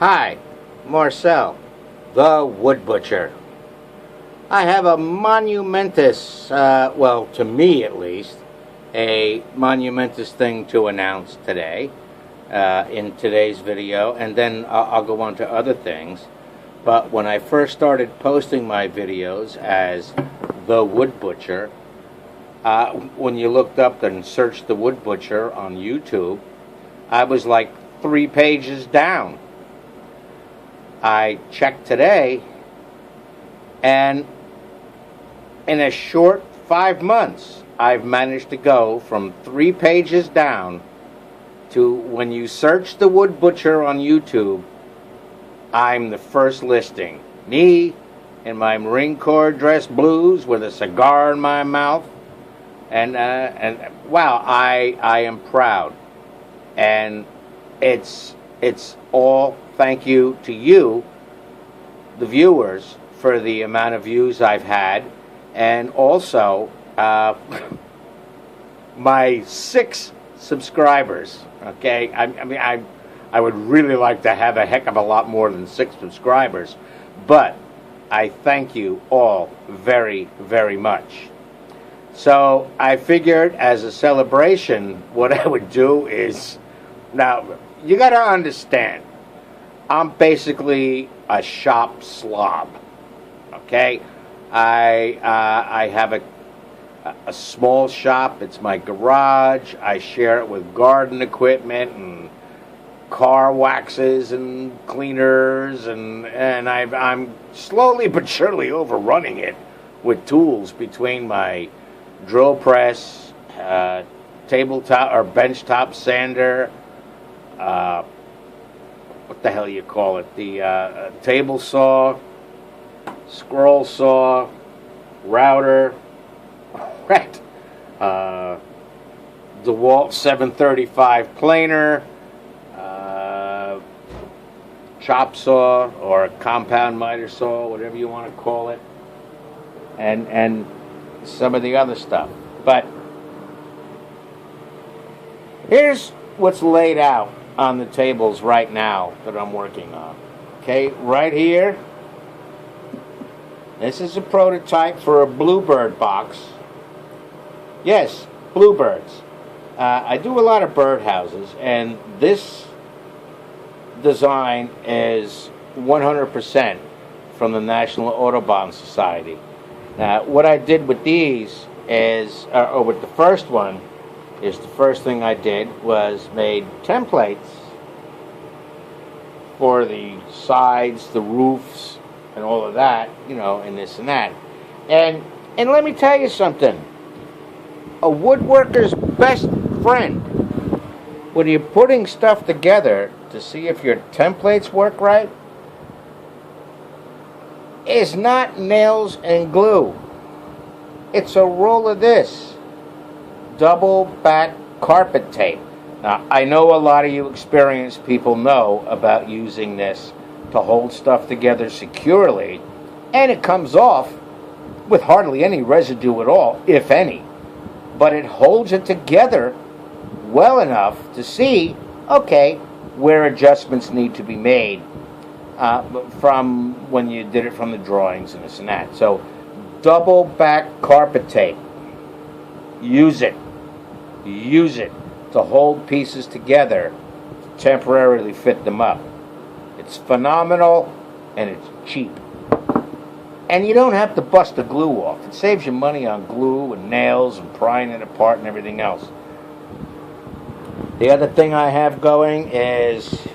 Hi, Marcel, the Wood Butcher. I have a monumentous, well, to me at least, a monumentous thing to announce today, in today's video, and then I'll go on to other things. But when I first started posting my videos as the Wood Butcher, when you looked up and searched the Wood Butcher on YouTube, I was like 3 pages down. I checked today, and in a short 5 months, I've managed to go from 3 pages down to, when you search the Wood Butcher on YouTube, I'm the first listing. Me in my Marine Corps dress blues with a cigar in my mouth, and wow, I am proud, and it's all thank you to you, the viewers, for the amount of views I've had, and also my 6 subscribers. Okay, I would really like to have a heck of a lot more than 6 subscribers, but I thank you all very, very much. So I figured, as a celebration, what I would do is, now you got to understand, I'm basically a shop slob. Okay, I have a small shop. It's my garage. I share it with garden equipment and car waxes and cleaners, and I'm slowly but surely overrunning it with tools between my drill press, tabletop or benchtop sander, what the hell you call it, the table saw, scroll saw, router, right, DeWalt 735 planer, chop saw or a compound miter saw, whatever you want to call it, and some of the other stuff. But here's what's laid out on the tables right now that I'm working on. Okay, right here, this is a prototype for a Bluebird box. Yes, bluebirds. I do a lot of birdhouses, and this design is 100% from the National Audubon Society. Now, what I did with these is, or with the first one, is the first thing I did was made templates for the sides, the roofs, and all of that, you know, and this and that. And let me tell you something. A woodworker's best friend, when you're putting stuff together to see if your templates work right, is not nails and glue. It's a roll of this double back carpet tape. Now, I know a lot of you experienced people know about using this to hold stuff together securely, and it comes off with hardly any residue at all, if any. But it holds it together well enough to see, okay, where adjustments need to be made from when you did it from the drawings and this and that. So, double back carpet tape. Use it. Use it to hold pieces together, to temporarily fit them up. It's phenomenal, and it's cheap. And you don't have to bust the glue off. It saves you money on glue and nails and prying it apart and everything else. The other thing I have going is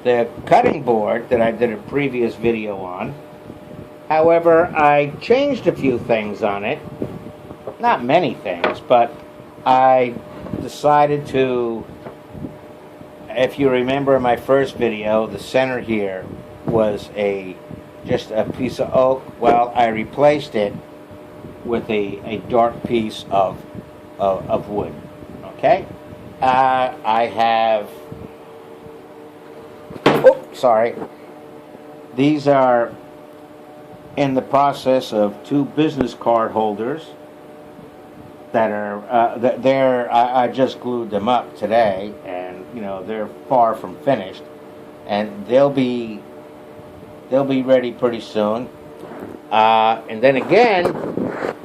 the cutting board that I did a previous video on. However, I changed a few things on it. Not many things, but I decided to, if you remember in my first video, the center here was just a piece of oak. Well, I replaced it with a dark piece of wood. Okay? I have, sorry. These are in the process of 2 business card holders that are, I just glued them up today, and, you know, they're far from finished. and they'll be ready pretty soon. And then again,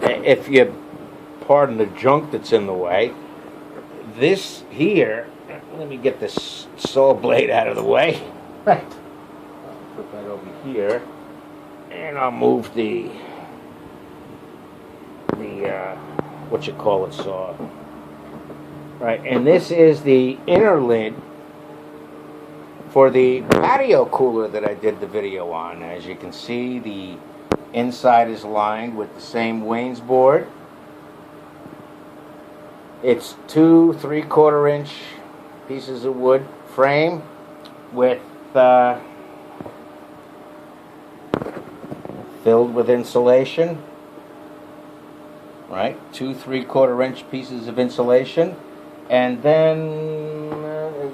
if you pardon the junk that's in the way, this here, let me get this saw blade out of the way. Right. I'll put that over here, and I'll move the what you call it saw. Right, and this is the inner lid for the patio cooler that I did the video on. As you can see, the inside is lined with the same Wayne's board. It's 2 3/4 inch pieces of wood frame with filled with insulation. Right, 2 3/4 inch pieces of insulation, and then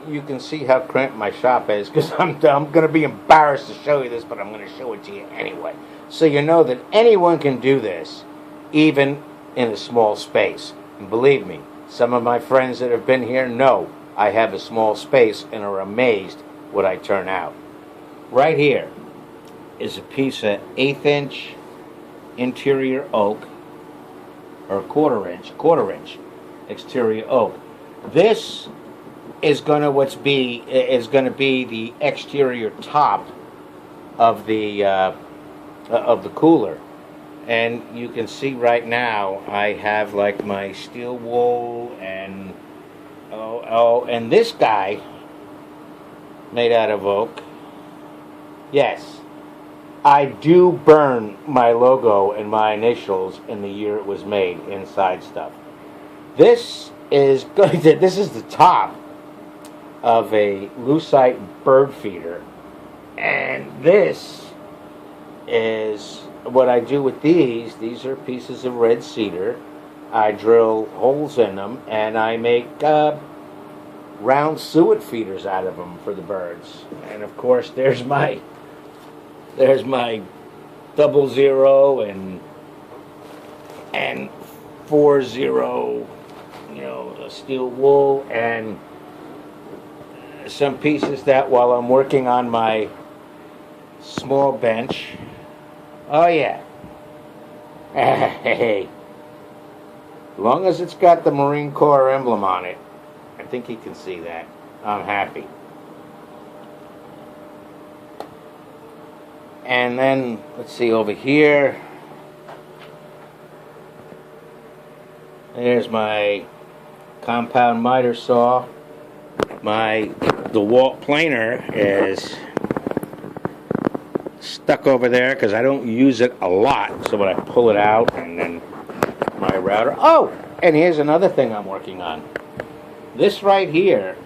you can see how cramped my shop is, because I'm going to be embarrassed to show you this, but I'm going to show it to you anyway, so you know that anyone can do this, even in a small space. And believe me, some of my friends that have been here know I have a small space and are amazed what I turn out. Right here is a piece of 1/8 inch interior oak, or quarter inch exterior oak. This is going to be the exterior top of the cooler, and you can see right now I have like my steel wool and and this guy made out of oak. Yes, I do burn my logo and my initials in the year it was made inside stuff. This is the top of a lucite bird feeder, and this is what I do with these. These are pieces of red cedar. I drill holes in them, and I make round suet feeders out of them for the birds. And of course, there's my 00 and 40, steel wool, and some pieces that while I'm working on my small bench. Oh yeah. Hey. As long as it's got the Marine Corps emblem on it, I think you can see that. I'm happy. And then, let's see, over here, there's my compound miter saw. The DeWalt planer is stuck over there because I don't use it a lot. So when I pull it out, and then my router. Oh, and here's another thing I'm working on. This right here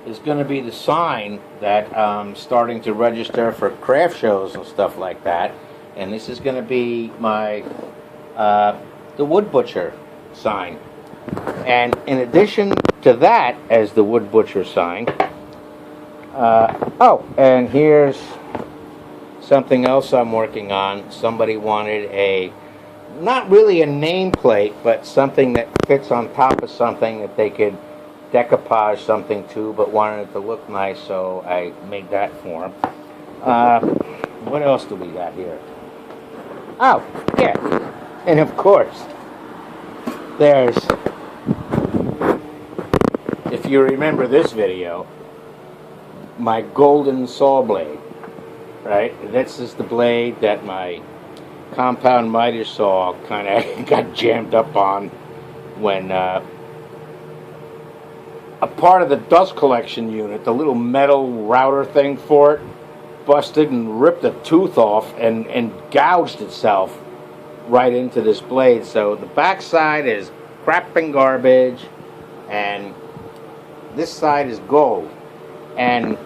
is going to be the sign that I'm starting to register for craft shows and stuff like that. And this is going to be my the Wood Butcher sign. And in addition to that, as the Wood Butcher sign, and here's something else I'm working on. Somebody wanted not really a nameplate, but something that fits on top of something that they could decoupage something to, but wanted it to look nice, so I made that for them. What else do we got here? Oh, yeah. And of course, there's, if you remember this video, my golden saw blade, right? This is the blade that my compound miter saw kind of got jammed up on when a part of the dust collection unit, the little metal router thing for it, busted and ripped a tooth off and gouged itself right into this blade. So the back side is crap and garbage, and this side is gold. And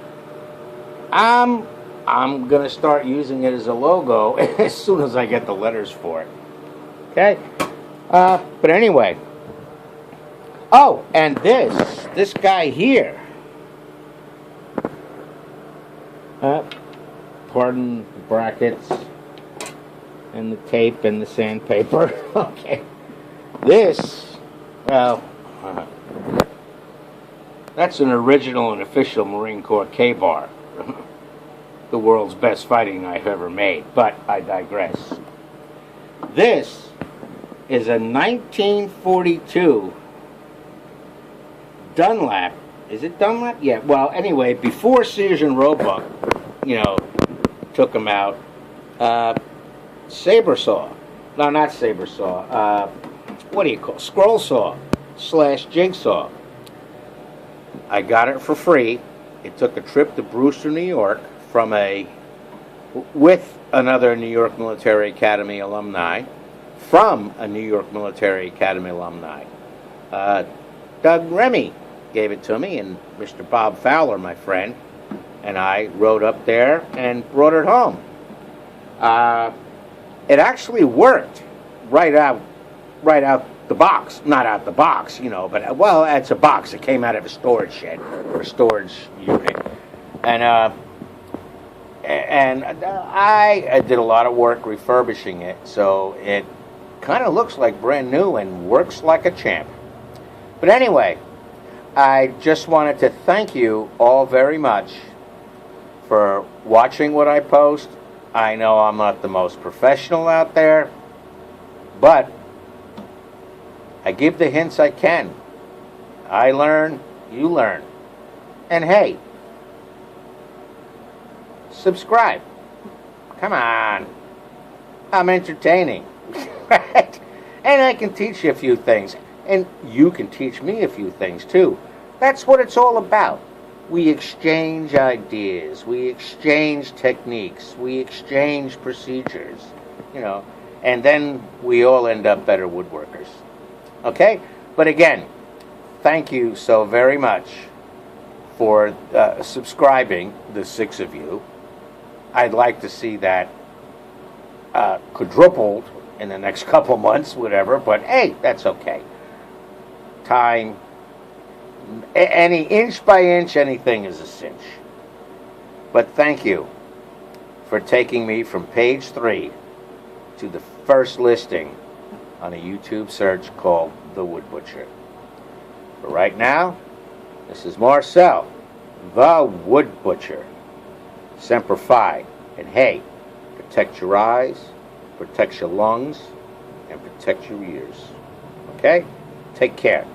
I'm gonna start using it as a logo as soon as I get the letters for it. Okay? But anyway. Oh, and this guy here. Pardon the brackets and the tape and the sandpaper. Okay. This, well, That's an original and official Marine Corps K-bar. The world's best fighting knife ever made, but I digress. This is a 1942 Dunlap. Is it Dunlap? Yeah. Well, anyway, before Sears and Roebuck, took them out, saber saw. No, not saber saw. What do you call it? Scroll saw / jigsaw. I got it for free. It took a trip to Brewster, New York, with another New York Military Academy alumni, from a New York Military Academy alumni. Doug Remy gave it to me, and Mr. Bob Fowler, my friend, and I rode up there and brought it home. It actually worked right out the box. Not out the box, but, well, it's a box. It came out of a storage shed, or a storage unit. And I did a lot of work refurbishing it, so it kind of looks like brand new and works like a champ. But anyway, I just wanted to thank you all very much for watching what I post. I know I'm not the most professional out there, but I give the hints I can. I learn, you learn. And hey, subscribe. Come on. I'm entertaining. Right? And I can teach you a few things. And you can teach me a few things too. That's what it's all about. We exchange ideas. We exchange techniques. We exchange procedures. And then we all end up better woodworkers. Okay? But again, thank you so very much for subscribing, the 6 of you. I'd like to see that quadrupled in the next couple months, whatever, but hey, that's okay. Time, any inch by inch, anything is a cinch. But thank you for taking me from page 3 to the first listing on a YouTube search called The Wood Butcher. For right now, this is Marcel, the Wood Butcher. Semper Fi. And hey, protect your eyes, protect your lungs, and protect your ears. Okay? Take care.